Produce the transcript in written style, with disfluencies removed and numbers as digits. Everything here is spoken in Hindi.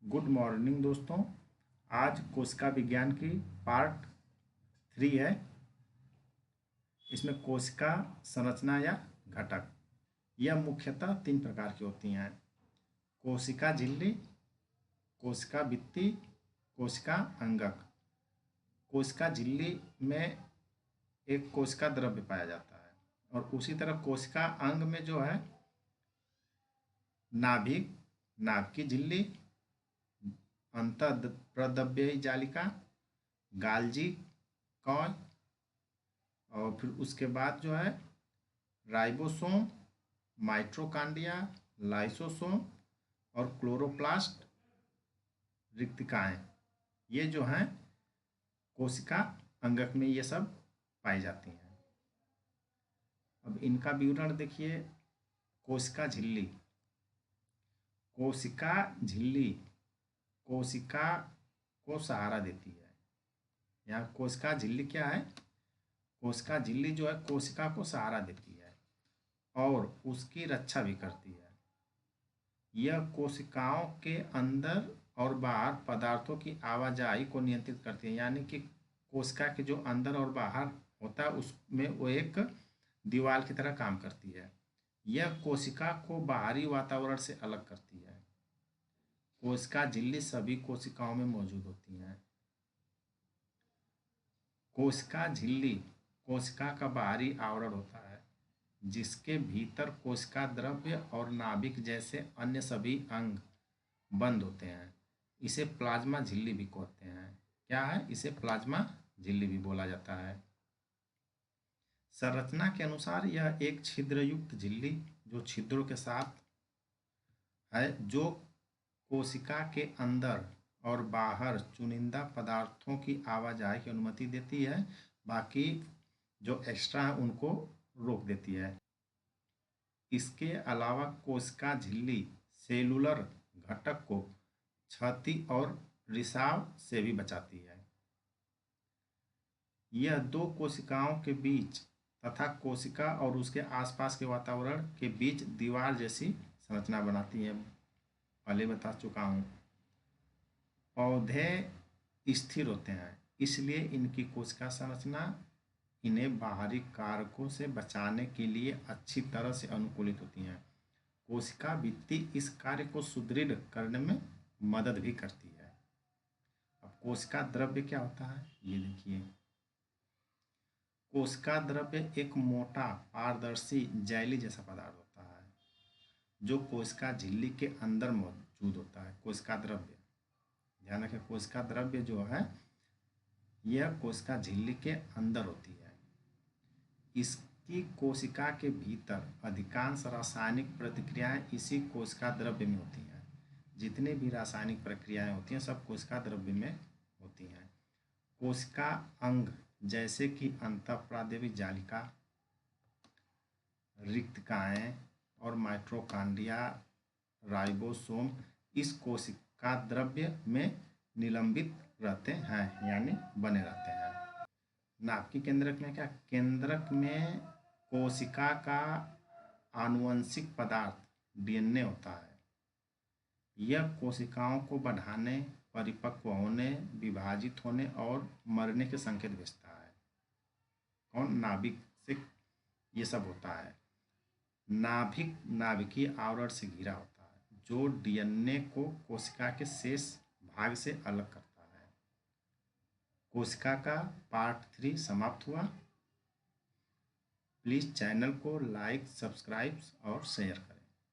गुड मॉर्निंग दोस्तों। आज कोशिका विज्ञान की पार्ट 3 है। इसमें कोशिका संरचना या घटक यह मुख्यतः 3 प्रकार की होती हैं। कोशिका झिल्ली, कोशिका भित्ति, कोशिका अंगक। कोशिका झिल्ली में एक कोशिका द्रव्य पाया जाता है और उसी तरह कोशिका अंग में जो है नाभिक, नाभिकीय झिल्ली, अंतःप्रद्रव्यीय जालिका, गाल्जी कॉय और फिर उसके बाद जो है राइबोसोम, माइटोकॉन्ड्रिया, लाइसोसोम और क्लोरोप्लास्ट रिक्तिकाएं, ये जो हैं कोशिका अंगक में ये सब पाई जाती हैं। अब इनका विवरण देखिए। कोशिका झिल्ली। कोशिका झिल्ली कोशिका को सहारा देती है। यहाँ कोशिका झिल्ली क्या है? कोशिका झिल्ली जो है कोशिका को सहारा देती है और उसकी रक्षा भी करती है। यह कोशिकाओं के अंदर और बाहर पदार्थों की आवाजाही को नियंत्रित करती है। यानी कि कोशिका के जो अंदर और बाहर होता है उसमें वो एक दीवार की तरह काम करती है। यह कोशिका को बाहरी वातावरण से अलग करती है। कोशिका झिल्ली सभी कोशिकाओं में मौजूद होती हैं। कोशिका झिल्ली कोशिका का बाहरी आवरण होता है जिसके भीतर कोशिका द्रव्य और नाभिक जैसे अन्य सभी अंग बंद होते हैं। इसे प्लाज्मा झिल्ली भी कहते हैं। क्या है? इसे प्लाज्मा झिल्ली भी बोला जाता है। संरचना के अनुसार यह एक छिद्रयुक्त झिल्ली जो छिद्रों के साथ है, जो कोशिका के अंदर और बाहर चुनिंदा पदार्थों की आवाजाही की अनुमति देती है, बाकी जो एक्स्ट्रा है उनको रोक देती है। इसके अलावा कोशिका झिल्ली सेलुलर घटक को क्षति और रिसाव से भी बचाती है। यह दो कोशिकाओं के बीच तथा कोशिका और उसके आसपास के वातावरण के बीच दीवार जैसी संरचना बनाती है। पहले बता चुका हूँ। पौधे स्थिर होते हैं, इसलिए इनकी कोशिका संरचना इन्हें बाहरी कारकों से बचाने के लिए अच्छी तरह से अनुकूलित होती हैं। कोशिका भित्ति इस कार्य को सुदृढ़ करने में मदद भी करती है। अब कोशिका द्रव्य क्या होता है ये देखिए। कोशिका द्रव्य एक मोटा पारदर्शी जेली जैसा पदार्थ होता है जो कोशिका झिल्ली के अंदर मौजूद होता है। कोशिका द्रव्य, ध्यान रखें, कोशिका द्रव्य जो है यह कोशिका झिल्ली के अंदर होती है। इसकी कोशिका के भीतर अधिकांश रासायनिक प्रतिक्रियाएं इसी कोशिका द्रव्य में होती हैं। जितने भी रासायनिक प्रक्रियाएं होती हैं सब कोशिका द्रव्य में होती हैं। कोशिका अंग जैसे कि अंतःप्राद्रव्य जालिका, रिक्तिकाएं और माइटोकॉन्ड्रिया, राइबोसोम इस कोशिका द्रव्य में निलंबित रहते हैं, यानी बने रहते हैं। नाभिकीय केंद्रक में क्या? केंद्रक में कोशिका का आनुवंशिक पदार्थ डीएनए होता है। यह कोशिकाओं को बढ़ाने, परिपक्व होने, विभाजित होने और मरने के संकेत भेजता है। कौन? नाभिक से ये सब होता है। नाभिक नाभिकीय आवरण से घिरा होता है जो डीएनए को कोशिका के शेष भाग से अलग करता है। कोशिका का पार्ट 3 समाप्त हुआ। प्लीज़ चैनल को लाइक, सब्सक्राइब और शेयर करें।